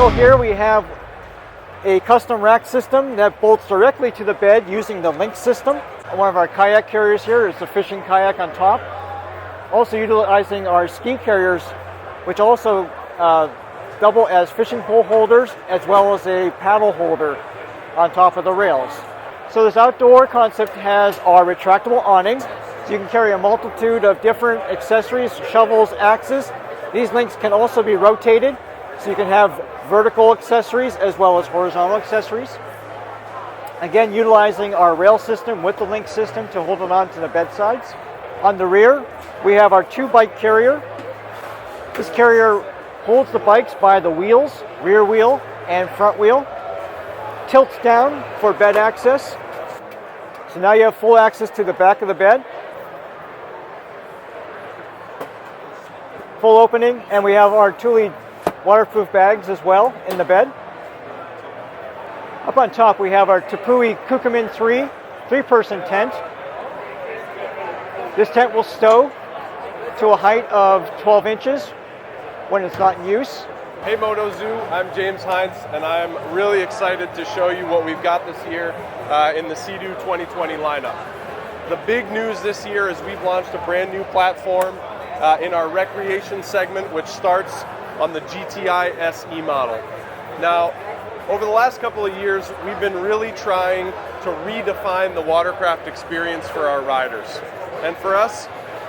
So here we have a custom rack system that bolts directly to the bed using the link system. One of our kayak carriers here is the fishing kayak on top. Also utilizing our ski carriers, which also double as fishing pole holders as well as a paddle holder on top of the rails. So this outdoor concept has our retractable awning. So you can carry a multitude of different accessories, shovels, axes. These links can also be rotated, so you can have vertical accessories as well as horizontal accessories. Again, utilizing our rail system with the link system to hold it on to the bedsides. On the rear, we have our 2-bike carrier. This carrier holds the bikes by the wheels, rear wheel and front wheel. Tilts down for bed access. So now you have full access to the back of the bed. Full opening, and we have our Thule waterproof bags as well in the bed. Up on top we have our Tepui Kukumin 3 3-person tent. This tent will stow to a height of 12 inches when it's not in use. Hey MotoZoo, I'm James Hines, and I'm really excited to show you what we've got this year in the Seadoo 2020 lineup. The big news this year is we've launched a brand new platform in our recreation segment, which starts on the GTI SE model. Now, over the last couple of years, we've been really trying to redefine the watercraft experience for our riders. And for us,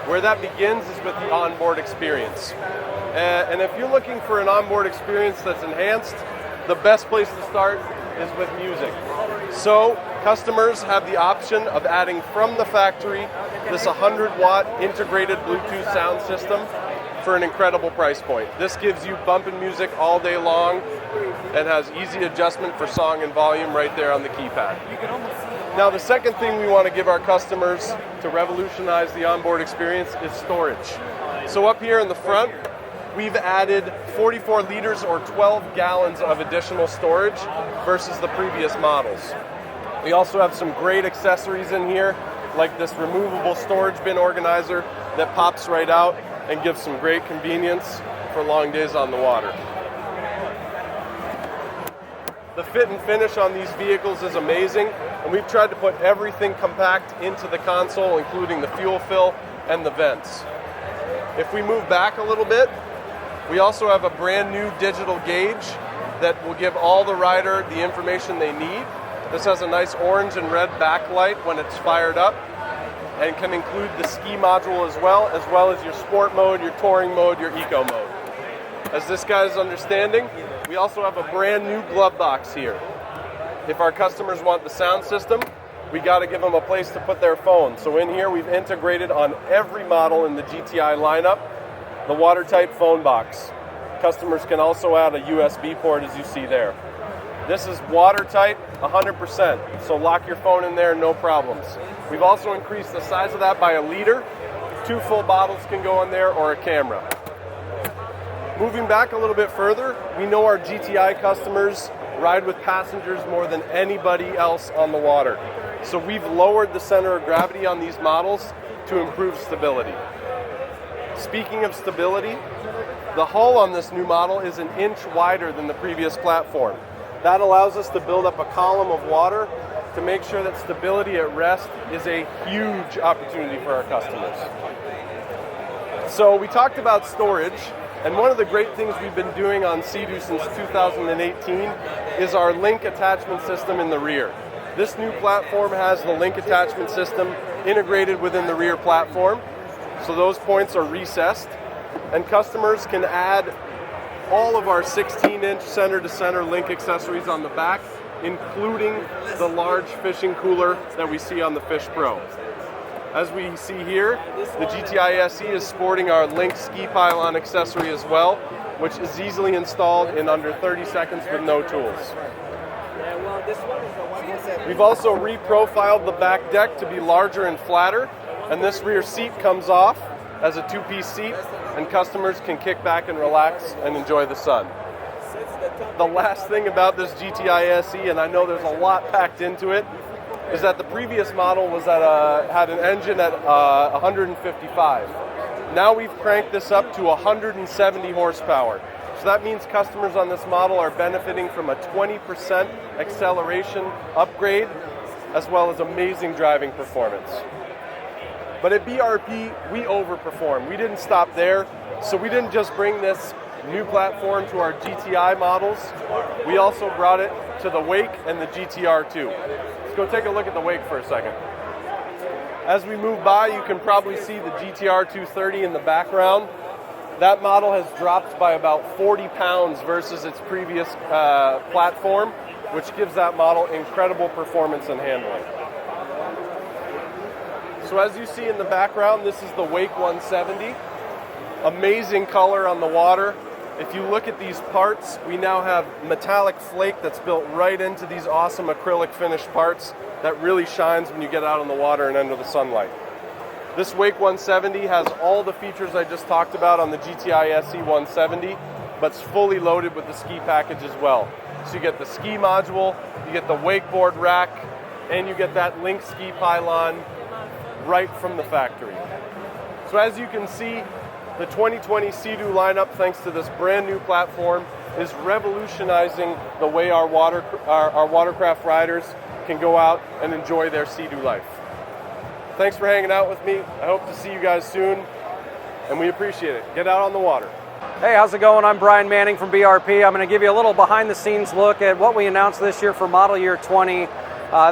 where that begins is with the onboard experience. And if you're looking for an onboard experience that's enhanced, the best place to start is with music. So customers have the option of adding from the factory this 100-watt integrated Bluetooth sound system for an incredible price point. This gives you bumping music all day long and has easy adjustment for song and volume right there on the keypad. Now, the second thing we want to give our customers to revolutionize the onboard experience is storage. So up here in the front, we've added 44 liters or 12 gallons of additional storage versus the previous models. We also have some great accessories in here, like this removable storage bin organizer that pops right out and gives some great convenience for long days on the water. The fit and finish on these vehicles is amazing, and we've tried to put everything compact into the console, including the fuel fill and the vents. If we move back a little bit, we also have a brand new digital gauge that will give all the rider the information they need. This has a nice orange and red backlight when it's fired up, and can include the ski module as well as your sport mode, your touring mode, your eco mode. As this guy is understanding, we also have a brand new glove box here. If our customers want the sound system, we got to give them a place to put their phone. So in here we've integrated on every model in the GTI lineup the watertight phone box. Customers can also add a USB port, as you see there. This is watertight 100%, so lock your phone in there, no problems. We've also increased the size of that by a liter. 2 full bottles can go in there, or a camera. Moving back a little bit further, we know our GTI customers ride with passengers more than anybody else on the water. So we've lowered the center of gravity on these models to improve stability. Speaking of stability, the hull on this new model is an inch wider than the previous platform. That allows us to build up a column of water to make sure that stability at rest is a huge opportunity for our customers. So we talked about storage, and one of the great things we've been doing on Seadoo since 2018 is our link attachment system in the rear. This new platform has the link attachment system integrated within the rear platform, so those points are recessed, and customers can add all of our 16-inch center-to-center link accessories on the back, including the large fishing cooler that we see on the Fish Pro. As we see here, the GTI SE is sporting our Link ski pylon accessory as well, which is easily installed in under 30 seconds with no tools. We've also reprofiled the back deck to be larger and flatter, and this rear seat comes off as a 2-piece seat, and customers can kick back and relax and enjoy the sun. The last thing about this GTI SE, and I know there's a lot packed into it, is that the previous model was had an engine at 155. Now we've cranked this up to 170 horsepower. So that means customers on this model are benefiting from a 20% acceleration upgrade, as well as amazing driving performance. But at BRP, we overperform. We didn't stop there, so we didn't just bring this new platform to our GTI models. We also brought it to the Wake and the GTR2. Let's go take a look at the Wake for a second. As we move by, you can probably see the GTR 230 in the background. That model has dropped by about 40 pounds versus its previous platform, which gives that model incredible performance and handling. So as you see in the background, this is the Wake 170. Amazing color on the water. If you look at these parts, we now have metallic flake that's built right into these awesome acrylic finished parts that really shines when you get out on the water and under the sunlight. This Wake 170 has all the features I just talked about on the GTI SE 170, but it's fully loaded with the ski package as well. So you get the ski module, you get the wakeboard rack, and you get that Link ski pylon right from the factory. So as you can see, the 2020 Seadoo lineup, thanks to this brand new platform, is revolutionizing the way our watercraft riders can go out and enjoy their Seadoo life. Thanks for hanging out with me. I hope to see you guys soon, and we appreciate it. Get out on the water. Hey, how's it going? I'm Brian Manning from BRP. I'm going to give you a little behind-the-scenes look at what we announced this year for model year 20.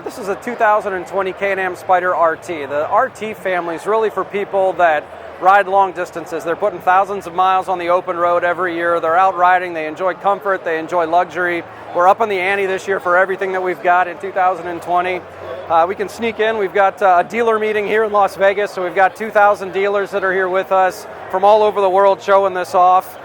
This is a 2020 Can-Am Spyder RT. The RT family is really for people that ride long distances. They're putting thousands of miles on the open road every year. They're out riding. They enjoy comfort. They enjoy luxury. We're up on the ante this year for everything that we've got in 2020. We can sneak in. We've got a dealer meeting here in Las Vegas, so we've got 2,000 dealers that are here with us from all over the world showing this off.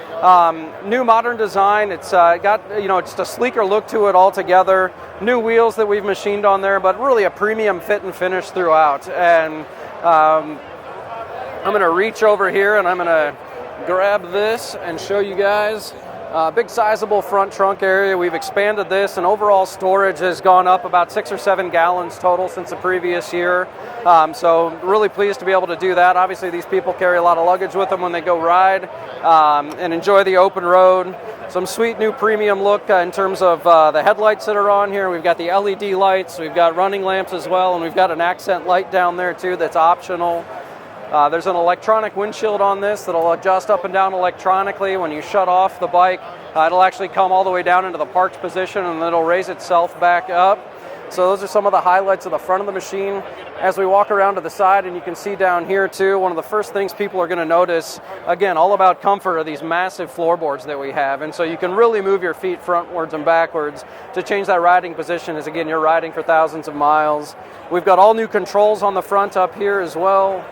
New modern design. It's got just a sleeker look to it altogether. New wheels that we've machined on there, but really a premium fit and finish throughout. And I'm going to reach over here and I'm going to grab this and show you guys. Big sizable front trunk area. We've expanded this, and overall storage has gone up about 6 or 7 gallons total since the previous year. So really pleased to be able to do that. Obviously these people carry a lot of luggage with them when they go ride and enjoy the open road. Some sweet new premium look in terms of the headlights that are on here. We've got the LED lights, we've got running lamps as well, and we've got an accent light down there too that's optional. There's an electronic windshield on this that'll adjust up and down electronically. When you shut off the bike, it'll actually come all the way down into the parked position and it'll raise itself back up. So those are some of the highlights of the front of the machine. As we walk around to the side, and you can see down here too, one of the first things people are going to notice, again, all about comfort, are these massive floorboards that we have. And so you can really move your feet frontwards and backwards to change that riding position as, again, you're riding for thousands of miles. We've got all new controls on the front up here as well.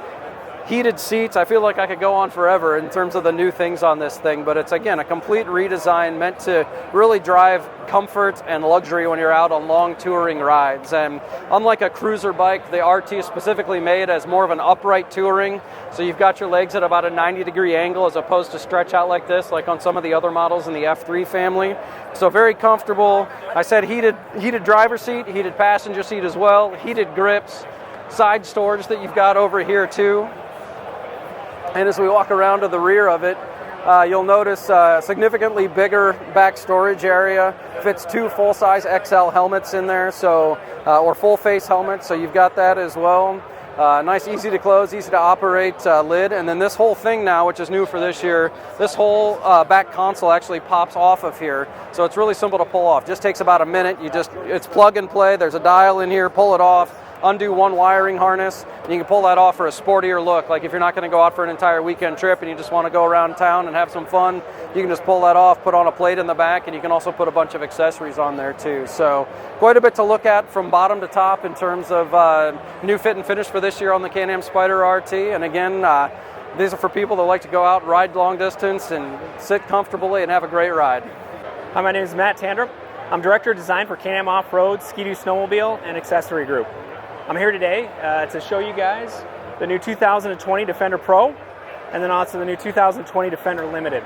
Heated seats. I feel like I could go on forever in terms of the new things on this thing, but it's, again, a complete redesign meant to really drive comfort and luxury when you're out on long touring rides. And unlike a cruiser bike, the RT is specifically made as more of an upright touring, so you've got your legs at about a 90-degree angle as opposed to stretch out like this, like on some of the other models in the F3 family. So very comfortable. I said heated driver's seat, heated passenger seat as well, heated grips, side storage that you've got over here too. And as we walk around to the rear of it, you'll notice a significantly bigger back storage area. Fits 2 full-size XL helmets in there, so or full-face helmets, so you've got that as well. Nice, easy to close, easy to operate lid. And then this whole thing now, which is new for this year, this whole back console actually pops off of here. So it's really simple to pull off. Just takes about a minute. It's plug and play. There's a dial in here. Pull it off. Undo one wiring harness, and you can pull that off for a sportier look. Like if you're not going to go out for an entire weekend trip and you just want to go around town and have some fun, you can just pull that off, put on a plate in the back, and you can also put a bunch of accessories on there too. So quite a bit to look at from bottom to top in terms of new fit and finish for this year on the Can-Am Spyder RT. And again, these are for people that like to go out, ride long distance, and sit comfortably and have a great ride. Hi, my name is Matt Tandrup. I'm Director of Design for Can-Am Off-Road, Seadoo Snowmobile, and Accessory Group. I'm here today to show you guys the new 2020 Defender Pro, and then also the new 2020 Defender Limited.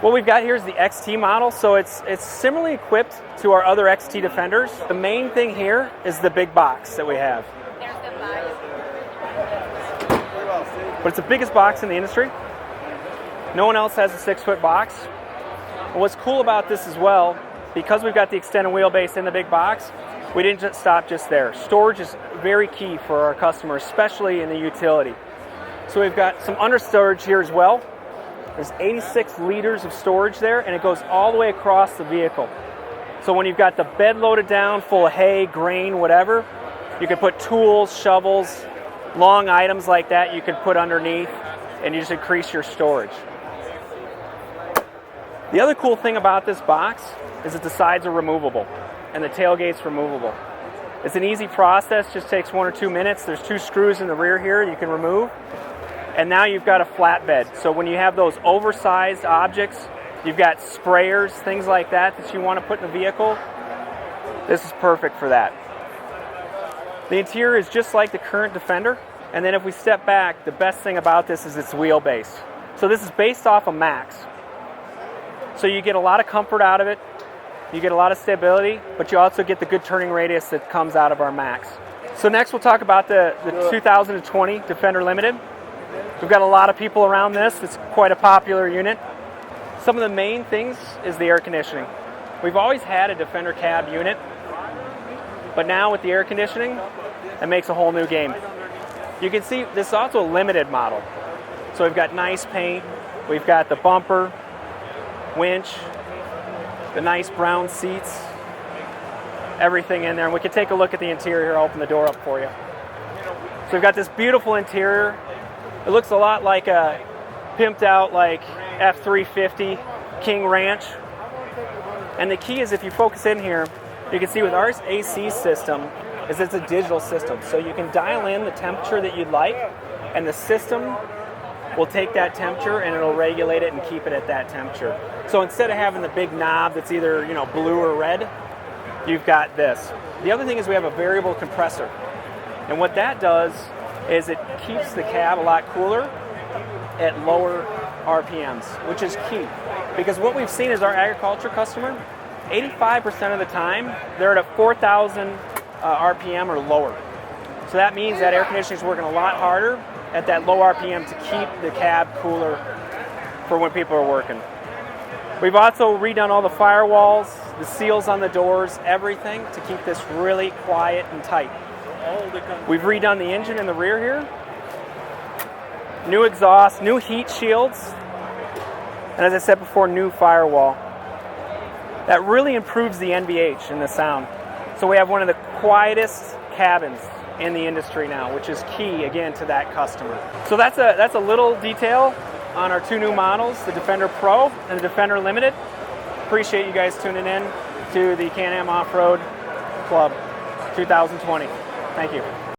What we've got here is the XT model, so it's similarly equipped to our other XT Defenders. The main thing here is the big box that we have. But it's the biggest box in the industry. No one else has a 6-foot box. And what's cool about this as well, because we've got the extended wheelbase in the big box, we didn't just stop just there. Storage is very key for our customers, especially in the utility. So we've got some understorage here as well. There's 86 liters of storage there, and it goes all the way across the vehicle. So when you've got the bed loaded down full of hay, grain, whatever, you can put tools, shovels, long items like that you could put underneath, and you just increase your storage. The other cool thing about this box is that the sides are removable and the tailgate's removable. It's an easy process, just takes 1 or 2 minutes. There's 2 screws in the rear here you can remove. And now you've got a flatbed. So when you have those oversized objects, you've got sprayers, things like that that you want to put in the vehicle, this is perfect for that. The interior is just like the current Defender. And then if we step back, the best thing about this is its wheelbase. So this is based off a Max. So you get a lot of comfort out of it, you get a lot of stability, but you also get the good turning radius that comes out of our Max. So next we'll talk about the 2020 Defender Limited. We've got a lot of people around this. It's quite a popular unit. Some of the main things is the air conditioning. We've always had a Defender cab unit, but now with the air conditioning, it makes a whole new game. You can see this is also a limited model. So we've got nice paint, we've got the bumper, winch, the nice brown seats, everything in there. And we can take a look at the interior. I'll open the door up for you. So we've got this beautiful interior. It looks a lot like a pimped out like F-350 King Ranch. And the key is if you focus in here, you can see with our AC system is it's a digital system. So you can dial in the temperature that you'd like, and the system will take that temperature and it'll regulate it and keep it at that temperature. So instead of having the big knob that's either blue or red, you've got this. The other thing is we have a variable compressor. And what that does is it keeps the cab a lot cooler at lower RPMs, which is key. Because what we've seen is our agriculture customer, 85% of the time, they're at a 4,000 RPM or lower. So that means that air conditioning is working a lot harder at that low RPM to keep the cab cooler for when people are working. We've also redone all the firewalls, the seals on the doors, everything to keep this really quiet and tight. We've redone the engine in the rear here. New exhaust, new heat shields, and as I said before, new firewall. That really improves the NVH and the sound. So we have one of the quietest cabins in the industry now, which is key again to that customer. So that's a little detail on our 2 new models, the Defender Pro and the Defender Limited. Appreciate you guys tuning in to the Can-Am Off-Road Club 2020. Thank you.